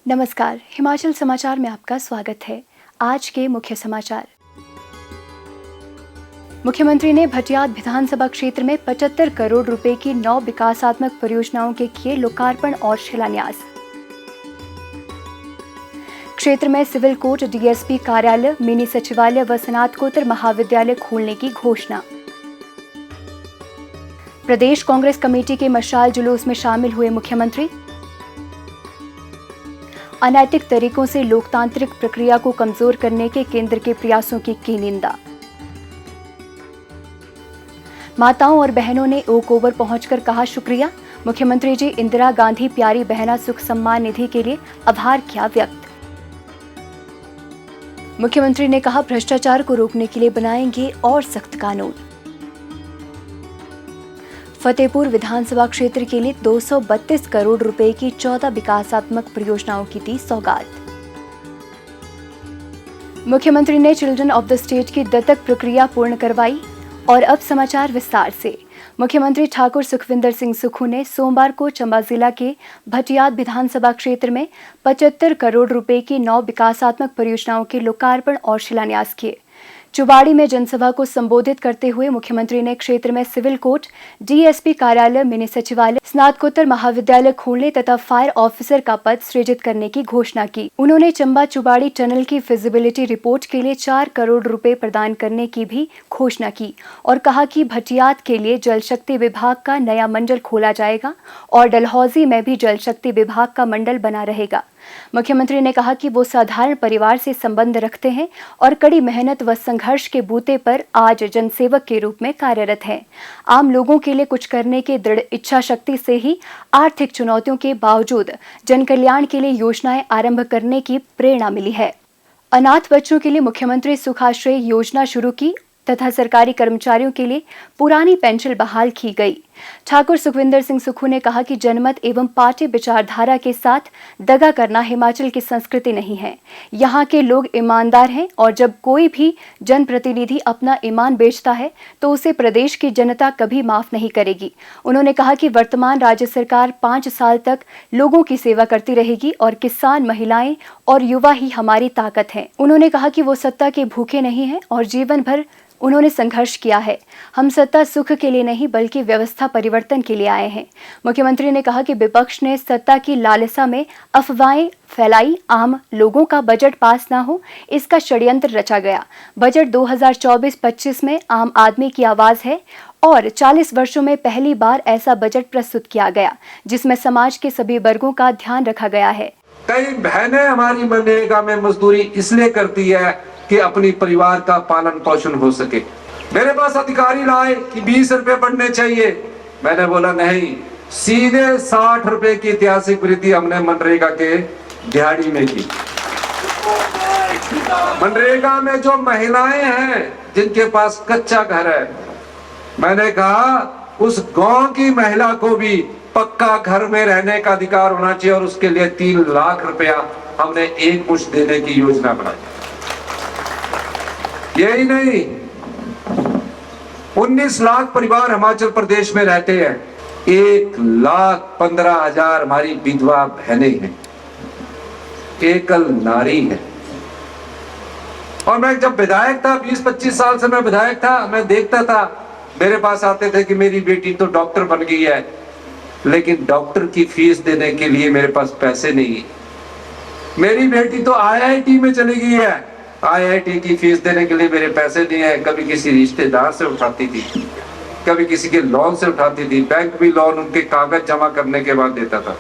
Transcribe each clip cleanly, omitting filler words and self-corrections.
नमस्कार, हिमाचल समाचार में आपका स्वागत है। आज के मुख्य समाचार। मुख्यमंत्री ने भटियात विधानसभा क्षेत्र में 75 करोड़ रुपए की 9 विकासात्मक परियोजनाओं के किए लोकार्पण और शिलान्यास। क्षेत्र में सिविल कोर्ट, डीएसपी कार्यालय, मिनी सचिवालय व स्नातकोत्तर महाविद्यालय खोलने की घोषणा। प्रदेश कांग्रेस कमेटी के मशाल जुलूस में शामिल हुए मुख्यमंत्री। अनैतिक तरीकों से लोकतांत्रिक प्रक्रिया को कमजोर करने के केंद्र के प्रयासों की निंदा। माताओं और बहनों ने ओक ओवर पहुंचकर कहा शुक्रिया। मुख्यमंत्री जी इंदिरा गांधी प्यारी बहना सुख सम्मान निधि के लिए आभार किया व्यक्त। मुख्यमंत्री ने कहा भ्रष्टाचार को रोकने के लिए बनाएंगे और सख्त कानून। फतेहपुर विधानसभा क्षेत्र के लिए 232 करोड़ रुपए की 14 विकासात्मक परियोजनाओं की दी सौगात। मुख्यमंत्री ने चिल्ड्रन ऑफ द स्टेट की दत्तक प्रक्रिया पूर्ण करवाई। और अब समाचार विस्तार से। मुख्यमंत्री ठाकुर सुखविंदर सिंह सुक्खू ने सोमवार को चंबा जिला के भटियात विधानसभा क्षेत्र में 75 करोड़ रुपए की 9 विकासात्मक परियोजनाओं के लोकार्पण और शिलान्यास किए। चुबाड़ी में जनसभा को संबोधित करते हुए मुख्यमंत्री ने क्षेत्र में सिविल कोर्ट, डीएसपी कार्यालय, मिनी सचिवालय, स्नातकोत्तर महाविद्यालय खोलने तथा फायर ऑफिसर का पद सृजित करने की घोषणा की। उन्होंने चंबा चुबाड़ी टनल की फिजिबिलिटी रिपोर्ट के लिए 4 करोड़ रुपए प्रदान करने की भी घोषणा की और कहा कि भटियात के लिए जल शक्ति विभाग का नया मंडल खोला जाएगा और डलहौजी में भी जल शक्ति विभाग का मंडल बना रहेगा। मुख्यमंत्री ने कहा कि वो साधारण परिवार से संबंध रखते हैं और कड़ी मेहनत व संघर्ष के बूते पर आज जनसेवक के रूप में कार्यरत हैं। आम लोगों के लिए कुछ करने की दृढ़ इच्छा शक्ति से ही आर्थिक चुनौतियों के बावजूद जन कल्याण के लिए योजनाएं आरंभ करने की प्रेरणा मिली है। अनाथ बच्चों के लिए मुख्यमंत्री सुखाश्रय योजना शुरू की तथा सरकारी कर्मचारियों के लिए पुरानी पेंशन बहाल की गई। ठाकुर सुखविंदर सिंह सुक्खू ने कहा कि जनमत एवं पार्टी विचारधारा के साथ दगा करना हिमाचल की संस्कृति नहीं है। यहाँ के लोग ईमानदार हैं और जब कोई भी जनप्रतिनिधि अपना ईमान बेचता है तो उसे प्रदेश की जनता कभी माफ नहीं करेगी। उन्होंने कहा कि वर्तमान राज्य सरकार 5 साल तक लोगों की सेवा करती रहेगी और किसान, महिलाएं और युवा ही हमारी ताकत हैं। उन्होंने कहा कि वो सत्ता के भूखे नहीं हैं और जीवन भर उन्होंने संघर्ष किया है। हम सत्ता सुख के लिए नहीं बल्कि व्यवस्था परिवर्तन के लिए आए हैं। मुख्यमंत्री ने कहा कि विपक्ष ने सत्ता की लालसा में अफवाहें फैलाई, आम लोगों का बजट पास ना हो इसका षड्यंत्र रचा गया। बजट 2024-25 में आम आदमी की आवाज है और 40 वर्षों में पहली बार ऐसा बजट प्रस्तुत किया गया जिसमें समाज के सभी वर्गों का ध्यान रखा गया है। कई बहनें हमारी मनरेगा में मजदूरी इसलिए करती है कि अपनी परिवार का पालन पोषण हो सके। मेरे पास अधिकारी लाए कि 20 रुपए बढ़ने चाहिए। मैंने बोला नहीं, सीधे 60 रुपए की ऐतिहासिक वृद्धि हमने मनरेगा के दिहाड़ी में की। मनरेगा में जो महिलाएं हैं जिनके पास कच्चा घर है, मैंने कहा उस गांव की महिला को भी पक्का घर में रहने का अधिकार होना चाहिए और उसके लिए 3 लाख रुपया हमने एक मुश्त देने की योजना बनाई। यही नहीं, 19 लाख परिवार हिमाचल प्रदेश में रहते हैं। 1,15,000 हमारी विधवा बहनें हैं, एकल नारी है। और मैं जब विधायक था, 20-25 साल से मैं विधायक था, मैं देखता था, मेरे पास आते थे कि मेरी बेटी तो डॉक्टर बन गई है, लेकिन डॉक्टर की फीस देने के लिए मेरे पास पैसे नहीं है। मेरी बेटी तो आईआईटी में चली गई है, आईआईटी की फीस देने के लिए मेरे पैसे नहीं है। कभी किसी रिश्तेदार से उठाती थी, कभी किसी के लोन से उठाती थी। बैंक भी लोन उनके कागज जमा करने के बाद देता था।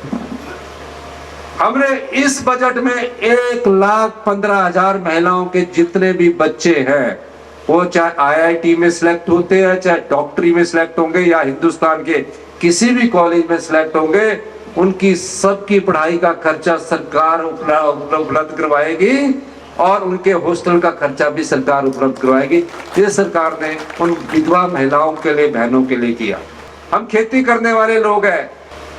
हमने इस बजट में 1,15,000 महिलाओं के जितने भी बच्चे हैं, वो चाहे आईआईटी में सिलेक्ट होते हैं, चाहे डॉक्टरी में सिलेक्ट होंगे या हिंदुस्तान के किसी भी कॉलेज में सिलेक्ट होंगे, उनकी सबकी पढ़ाई का खर्चा सरकार उपलब्ध करवाएगी और उनके हॉस्टल का खर्चा भी सरकार उपलब्ध करवाएगी। ये सरकार ने उन विधवा महिलाओं के लिए, बहनों के लिए किया। हम खेती करने वाले लोग हैं।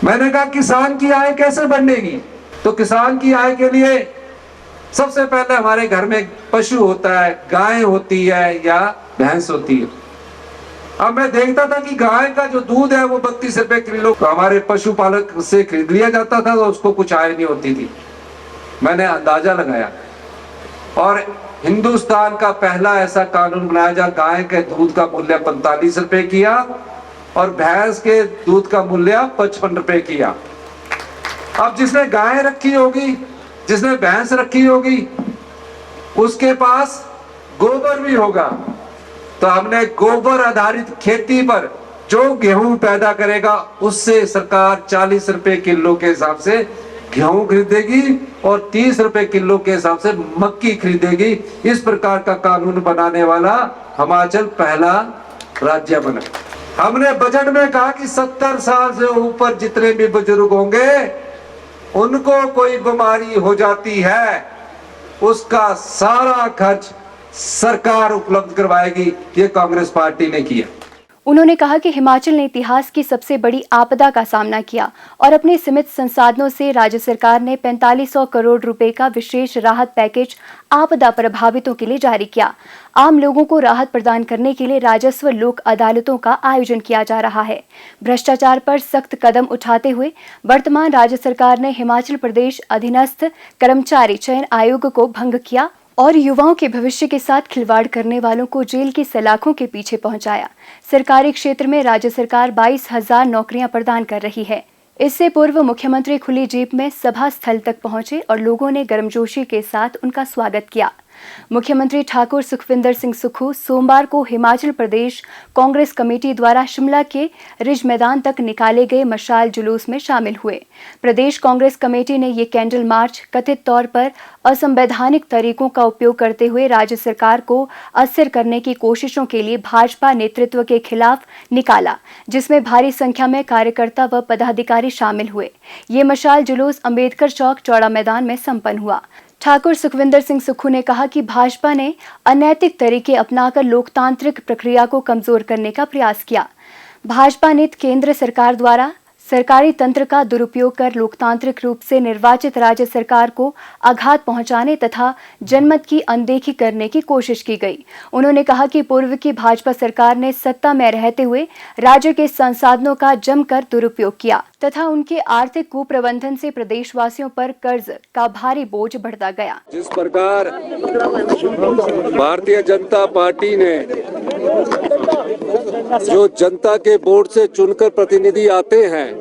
मैंने कहा किसान की आय कैसे बढ़ेगी? तो किसान की आय के लिए सबसे पहले हमारे घर में पशु होता है, गाय होती है या भैंस होती है। अब मैं देखता था कि गाय का जो दूध है वो 32 रुपए किलो हमारे पशुपालक से खरीद लिया जाता था, तो उसको कुछ आय नहीं होती थी। मैंने अंदाजा लगाया और हिंदुस्तान का पहला ऐसा कानून बनाया जहाँ गाय के दूध का मूल्य 45 रुपए किया और भैंस के दूध का मूल्य 55 रुपए किया। अब जिसने गाय रखी होगी, जिसने भैंस रखी होगी, उसके पास गोबर भी होगा, तो हमने गोबर आधारित खेती पर जो गेहूं पैदा करेगा उससे सरकार 40 रुपए किलो के हिसाब से गेहूं खरीदेगी और 30 रुपए किलो के हिसाब से मक्की खरीदेगी। इस प्रकार का कानून बनाने वाला हिमाचल पहला राज्य बना। हमने बजट में कहा कि 70 साल से ऊपर जितने भी बुजुर्ग होंगे उनको कोई बीमारी हो जाती है, उसका सारा खर्च सरकार उपलब्ध करवाएगी। ये कांग्रेस पार्टी ने किया। उन्होंने कहा कि हिमाचल ने इतिहास की सबसे बड़ी आपदा का सामना किया और अपने सीमित संसाधनों से राज्य सरकार ने 4500 करोड़ रुपए का विशेष राहत पैकेज आपदा प्रभावितों के लिए जारी किया। आम लोगों को राहत प्रदान करने के लिए राजस्व लोक अदालतों का आयोजन किया जा रहा है। भ्रष्टाचार पर सख्त कदम उठाते हुए वर्तमान राज्य सरकार ने हिमाचल प्रदेश अधीनस्थ कर्मचारी चयन आयोग को भंग किया और युवाओं के भविष्य के साथ खिलवाड़ करने वालों को जेल की सलाखों के पीछे पहुंचाया। सरकारी क्षेत्र में राज्य सरकार 22,000 नौकरियां प्रदान कर रही है। इससे पूर्व मुख्यमंत्री खुली जीप में सभा स्थल तक पहुंचे और लोगों ने गर्मजोशी के साथ उनका स्वागत किया। मुख्यमंत्री ठाकुर सुखविंदर सिंह सुक्खू सोमवार को हिमाचल प्रदेश कांग्रेस कमेटी द्वारा शिमला के रिज मैदान तक निकाले गए मशाल जुलूस में शामिल हुए। प्रदेश कांग्रेस कमेटी ने ये कैंडल मार्च कथित तौर पर असंवैधानिक तरीकों का उपयोग करते हुए राज्य सरकार को अस्थिर करने की कोशिशों के लिए भाजपा नेतृत्व के खिलाफ निकाला, जिसमें भारी संख्या में कार्यकर्ता व पदाधिकारी शामिल हुए। ये मशाल जुलूस अंबेडकर चौक चौड़ा मैदान में संपन्न हुआ। ठाकुर सुखविंदर सिंह सुक्खू ने कहा कि भाजपा ने अनैतिक तरीके अपनाकर लोकतांत्रिक प्रक्रिया को कमजोर करने का प्रयास किया। भाजपा ने केंद्र सरकार द्वारा सरकारी तंत्र का दुरुपयोग कर लोकतांत्रिक रूप से निर्वाचित राज्य सरकार को आघात पहुंचाने तथा जनमत की अनदेखी करने की कोशिश की गई। उन्होंने कहा कि पूर्व की भाजपा सरकार ने सत्ता में रहते हुए राज्य के संसाधनों का जमकर दुरुपयोग किया तथा उनके आर्थिक कुप्रबंधन से प्रदेशवासियों पर कर्ज का भारी बोझ बढ़ता गया। जिस प्रकार भारतीय जनता पार्टी ने जो जनता के वोट से चुनकर प्रतिनिधि आते हैं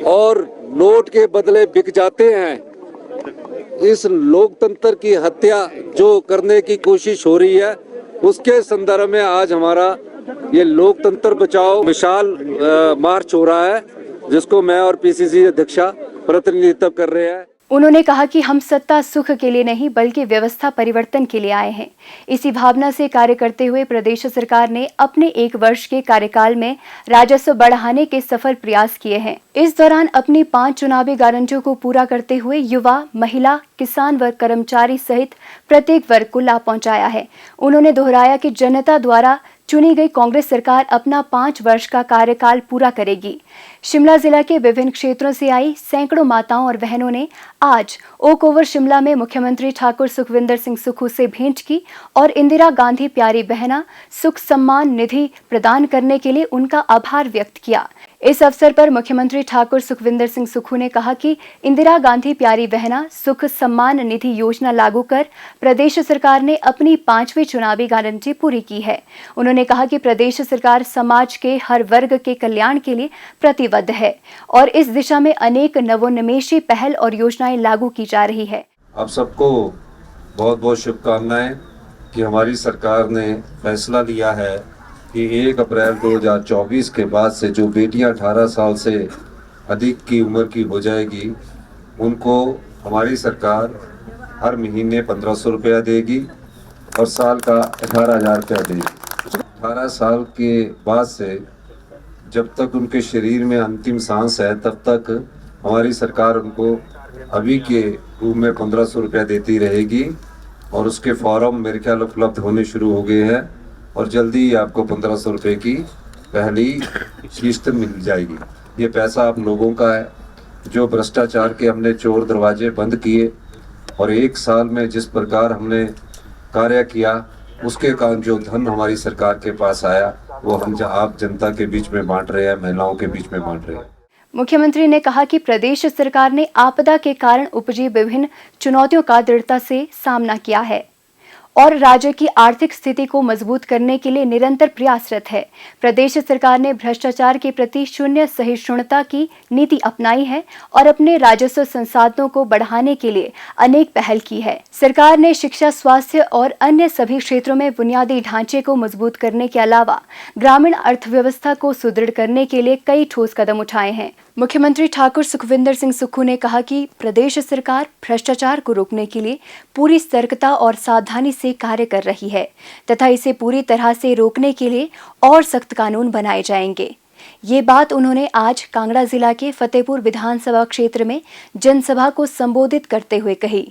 और नोट के बदले बिक जाते हैं, इस लोकतंत्र की हत्या जो करने की कोशिश हो रही है, उसके संदर्भ में आज हमारा ये लोकतंत्र बचाओ विशाल मार्च हो रहा है, जिसको मैं और पीसीसी अध्यक्षा प्रतिनिधित्व कर रहे हैं। उन्होंने कहा कि हम सत्ता सुख के लिए नहीं बल्कि व्यवस्था परिवर्तन के लिए आए हैं। इसी भावना से कार्य करते हुए प्रदेश सरकार ने अपने 1 वर्ष के कार्यकाल में राजस्व बढ़ाने के सफल प्रयास किए हैं। इस दौरान अपनी 5 चुनावी गारंटियों को पूरा करते हुए युवा, महिला, किसान व कर्मचारी सहित प्रत्येक वर्ग को लाभ पहुंचाया है। उन्होंने दोहराया कि जनता द्वारा चुनी गई कांग्रेस सरकार अपना 5 वर्ष का कार्यकाल पूरा करेगी। शिमला जिला के विभिन्न क्षेत्रों से आई सैकड़ों माताओं और बहनों ने आज ओक ओवर शिमला में मुख्यमंत्री ठाकुर सुखविंदर सिंह सुक्खू से भेंट की और इंदिरा गांधी प्यारी बहना सुख सम्मान निधि प्रदान करने के लिए उनका आभार व्यक्त किया। इस अवसर पर मुख्यमंत्री ठाकुर सुखविंदर सिंह सुक्खू ने कहा कि इंदिरा गांधी प्यारी बहना सुख सम्मान निधि योजना लागू कर प्रदेश सरकार ने अपनी 5वीं चुनावी गारंटी पूरी की है। उन्होंने कहा कि प्रदेश सरकार समाज के हर वर्ग के कल्याण के लिए प्रतिबद्ध है और इस दिशा में अनेक नवोन्मेषी पहल और योजनाएं लागू की जा रही है। आप सबको बहुत बहुत शुभकामनाएं कि हमारी सरकार ने फैसला लिया है कि 1 अप्रैल 2024 के बाद से जो बेटियां 18 साल से अधिक की उम्र की हो जाएगी, उनको हमारी सरकार हर महीने 1500 रुपया देगी और साल का 18,000 रुपया देगी। 18 साल के बाद से जब तक उनके शरीर में अंतिम सांस है, तब तक हमारी सरकार उनको अभी के रूप में 1500 रुपया देती रहेगी और उसके फॉर्म मेरे ख्याल उपलब्ध होने शुरू हो गए हैं और जल्दी ही आपको 1500 रुपये की पहली किस्त मिल जाएगी। ये पैसा आप लोगों का है। जो भ्रष्टाचार के हमने चोर दरवाजे बंद किए और 1 साल में जिस प्रकार हमने कार्य किया, उसके कारण जो धन हमारी सरकार के पास आया वो हम आप जनता के बीच में बांट रहे हैं, महिलाओं के बीच में बांट रहे हैं। मुख्यमंत्री ने कहा कि प्रदेश सरकार ने आपदा के कारण उपजी विभिन्न चुनौतियों का दृढ़ता से सामना किया है और राज्य की आर्थिक स्थिति को मजबूत करने के लिए निरंतर प्रयासरत है। प्रदेश सरकार ने भ्रष्टाचार के प्रति शून्य सहिष्णुता की नीति अपनाई है और अपने राजस्व संसाधनों को बढ़ाने के लिए अनेक पहल की है। सरकार ने शिक्षा, स्वास्थ्य और अन्य सभी क्षेत्रों में बुनियादी ढांचे को मजबूत करने के अलावा ग्रामीण अर्थव्यवस्था को सुदृढ़ करने के लिए कई ठोस कदम उठाए हैं। मुख्यमंत्री ठाकुर सुखविंदर सिंह सुक्खू ने कहा कि प्रदेश सरकार भ्रष्टाचार को रोकने के लिए पूरी सतर्कता और सावधानी से कार्य कर रही है तथा इसे पूरी तरह से रोकने के लिए और सख्त कानून बनाए जाएंगे। ये बात उन्होंने आज कांगड़ा जिला के फतेहपुर विधानसभा क्षेत्र में जनसभा को संबोधित करते हुए कही।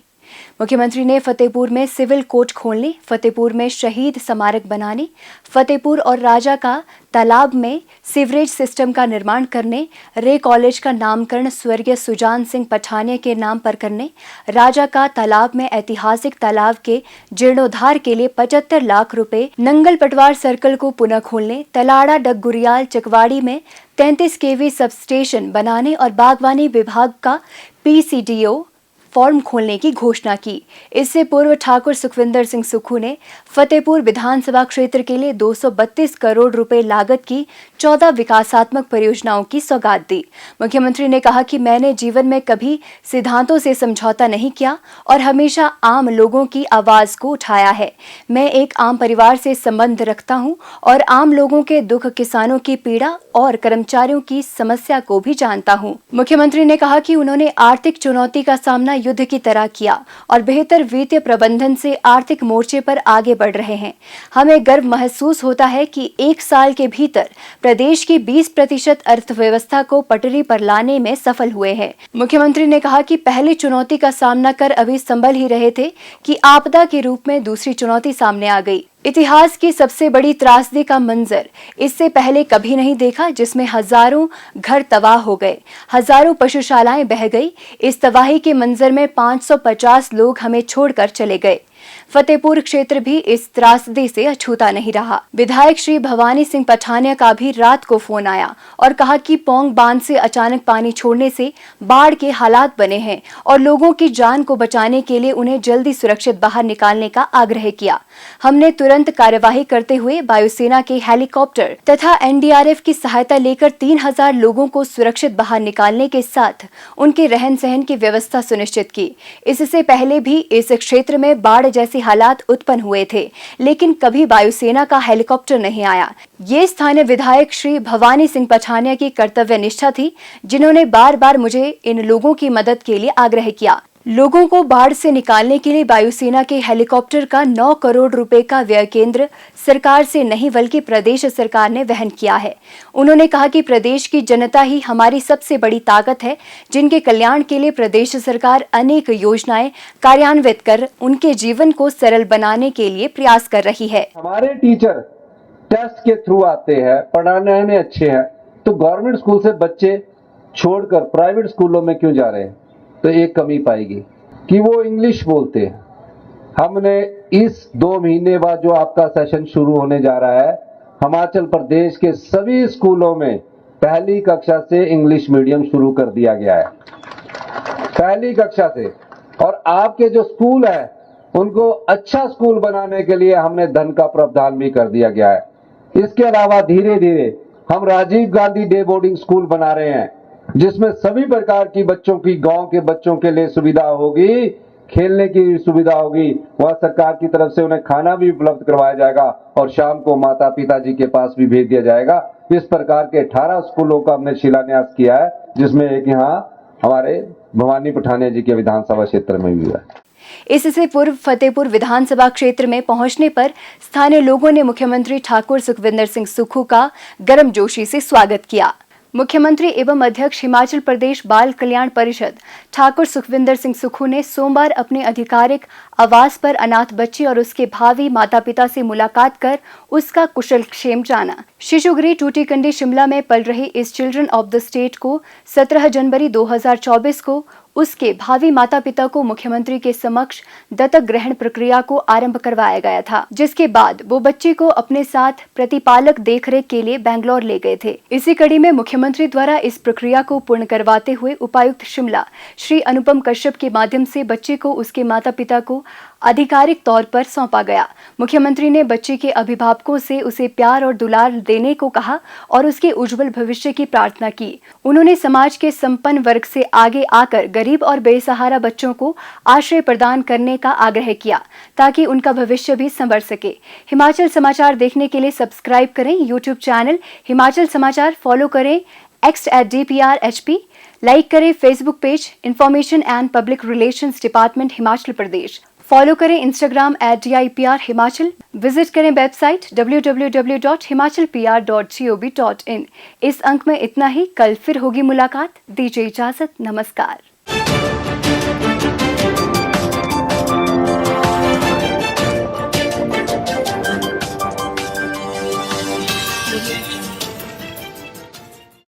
मुख्यमंत्री ने फतेहपुर में सिविल कोर्ट खोलने, फतेहपुर में शहीद स्मारक बनाने, फतेहपुर और राजा का तालाब में सीवरेज सिस्टम का निर्माण करने, रे कॉलेज का नामकरण स्वर्गीय सुजान सिंह पठानिया के नाम पर करने, राजा का तालाब में ऐतिहासिक तालाब के जीर्णोद्धार के लिए 75 लाख रुपए, नंगल पटवार सर्कल को पुनः खोलने, तलाड़ा डगगुरियाल चकवाड़ी में 33 केवी सब स्टेशन बनाने और बागवानी विभाग का PCDO फॉर्म खोलने की घोषणा की। इससे पूर्व ठाकुर सुखविंदर सिंह सुक्खू ने फतेहपुर विधानसभा क्षेत्र के लिए 232 करोड़ रुपए लागत की 14 विकासात्मक परियोजनाओं की सौगात दी। मुख्यमंत्री ने कहा कि मैंने जीवन में कभी सिद्धांतों से समझौता नहीं किया और हमेशा आम लोगों की आवाज को उठाया है। मैं एक आम परिवार से संबंध रखता हूं और आम लोगों के दुख, किसानों की पीड़ा और कर्मचारियों की समस्या को भी जानता हूं। मुख्यमंत्री ने कहा कि उन्होंने आर्थिक चुनौती का सामना युद्ध की तरह किया और बेहतर वित्तीय प्रबंधन से आर्थिक मोर्चे पर आगे बढ़ रहे हैं। हमें गर्व महसूस होता है कि 1 साल के भीतर प्रदेश की 20% अर्थव्यवस्था को पटरी पर लाने में सफल हुए हैं। मुख्यमंत्री ने कहा कि पहली चुनौती का सामना कर अभी संभल ही रहे थे कि आपदा के रूप में दूसरी चुनौती सामने आ गई। इतिहास की सबसे बड़ी त्रासदी का मंजर इससे पहले कभी नहीं देखा, जिसमें हजारों घर तबाह हो गए, हजारों पशुशालाएं बह गई। इस तबाही के मंजर में 550 लोग हमें छोड़कर चले गए। फतेहपुर क्षेत्र भी इस त्रासदी से अछूता नहीं रहा। विधायक श्री भवानी सिंह पठानिया का भी रात को फोन आया और कहा कि पौंग बांध से अचानक पानी छोड़ने से बाढ़ के हालात बने हैं और लोगों की जान को बचाने के लिए उन्हें जल्दी सुरक्षित बाहर निकालने का आग्रह किया। हमने तुरंत कार्यवाही करते हुए वायुसेना के हेलीकॉप्टर तथा NDRF की सहायता लेकर 3000 लोगों को सुरक्षित बाहर निकालने के साथ उनके रहन सहन की व्यवस्था सुनिश्चित की। इससे पहले भी इस क्षेत्र में बाढ़ जैसे हालात उत्पन्न हुए थे, लेकिन कभी वायुसेना का हेलीकॉप्टर नहीं आया। ये स्थानीय विधायक श्री भवानी सिंह पठानिया की कर्तव्य निष्ठा थी, जिन्होंने बार बार मुझे इन लोगों की मदद के लिए आग्रह किया। लोगों को बाढ़ से निकालने के लिए वायुसेना के हेलीकॉप्टर का 9 करोड़ रुपए का व्यय केंद्र सरकार से नहीं बल्कि प्रदेश सरकार ने वहन किया है। उन्होंने कहा कि प्रदेश की जनता ही हमारी सबसे बड़ी ताकत है, जिनके कल्याण के लिए प्रदेश सरकार अनेक योजनाएं कार्यान्वित कर उनके जीवन को सरल बनाने के लिए प्रयास कर रही है। हमारे टीचर टेस्ट के थ्रू आते हैं, पढ़ाने में अच्छे हैं, तो गवर्नमेंट स्कूल से बच्चे छोड़कर प्राइवेट स्कूलों में क्यों जा रहे हैं? तो एक कमी पाएगी कि वो इंग्लिश बोलते हैं। हमने इस 2 महीने बाद जो आपका सेशन शुरू होने जा रहा है, हिमाचल प्रदेश के सभी स्कूलों में पहली कक्षा से इंग्लिश मीडियम शुरू कर दिया गया है, पहली कक्षा से। और आपके जो स्कूल है उनको अच्छा स्कूल बनाने के लिए हमने धन का प्रावधान भी कर दिया गया है। इसके अलावा धीरे धीरे हम Rajiv Gandhi day boarding school बना रहे हैं, जिसमें सभी प्रकार की बच्चों की, गांव के बच्चों के लिए सुविधा होगी, खेलने की सुविधा होगी। वह सरकार की तरफ से उन्हें खाना भी उपलब्ध करवाया जाएगा और शाम को माता पिताजी के पास भी भेज दिया जाएगा। इस प्रकार के 18 स्कूलों का हमने शिलान्यास किया है, जिसमें एक यहाँ हमारे भवानी पठानिया जी के विधानसभा क्षेत्र में भी हुआ है। इससे पूर्व फतेहपुर विधानसभा क्षेत्र में पहुंचने पर स्थानीय लोगों ने मुख्यमंत्री ठाकुर सुखविंदर सिंह सुक्खू का गर्मजोशी से स्वागत किया। मुख्यमंत्री एवं अध्यक्ष हिमाचल प्रदेश बाल कल्याण परिषद ठाकुर सुखविंदर सिंह सुक्खू ने सोमवार अपने आधिकारिक आवास पर अनाथ बच्ची और उसके भावी माता पिता से मुलाकात कर उसका कुशलक्षेम जाना। शिशुगृह टूटीकंडी शिमला में पल रही इस चिल्ड्रन ऑफ द स्टेट को 17 जनवरी 2024 को उसके भावी माता पिता को मुख्यमंत्री के समक्ष दत्तक ग्रहण प्रक्रिया को आरंभ करवाया गया था, जिसके बाद वो बच्चे को अपने साथ प्रतिपालक देखरेख के लिए बेंगलोर ले गए थे। इसी कड़ी में मुख्यमंत्री द्वारा इस प्रक्रिया को पूर्ण करवाते हुए उपायुक्त शिमला श्री अनुपम कश्यप के माध्यम से बच्चे को उसके माता पिता को आधिकारिक तौर पर सौंपा गया। मुख्यमंत्री ने बच्चे के अभिभावकों से उसे प्यार और दुलार देने को कहा और उसके उज्जवल भविष्य की प्रार्थना की। उन्होंने समाज के संपन्न वर्ग से आगे आकर गरीब और बेसहारा बच्चों को आश्रय प्रदान करने का आग्रह किया ताकि उनका भविष्य भी संवर सके। हिमाचल समाचार देखने के लिए सब्सक्राइब करें यूट्यूब चैनल हिमाचल समाचार, फॉलो करें @DPRHP, लाइक करें Facebook page information and public relations department Himachal Pradesh, follow करें इंस्टाग्राम @DIPR हिमाचल, विजिट करें वेबसाइट www.himachalpr.gov.in। इस अंक में इतना ही, कल फिर होगी मुलाकात। दीजिए इजाजत, नमस्कार।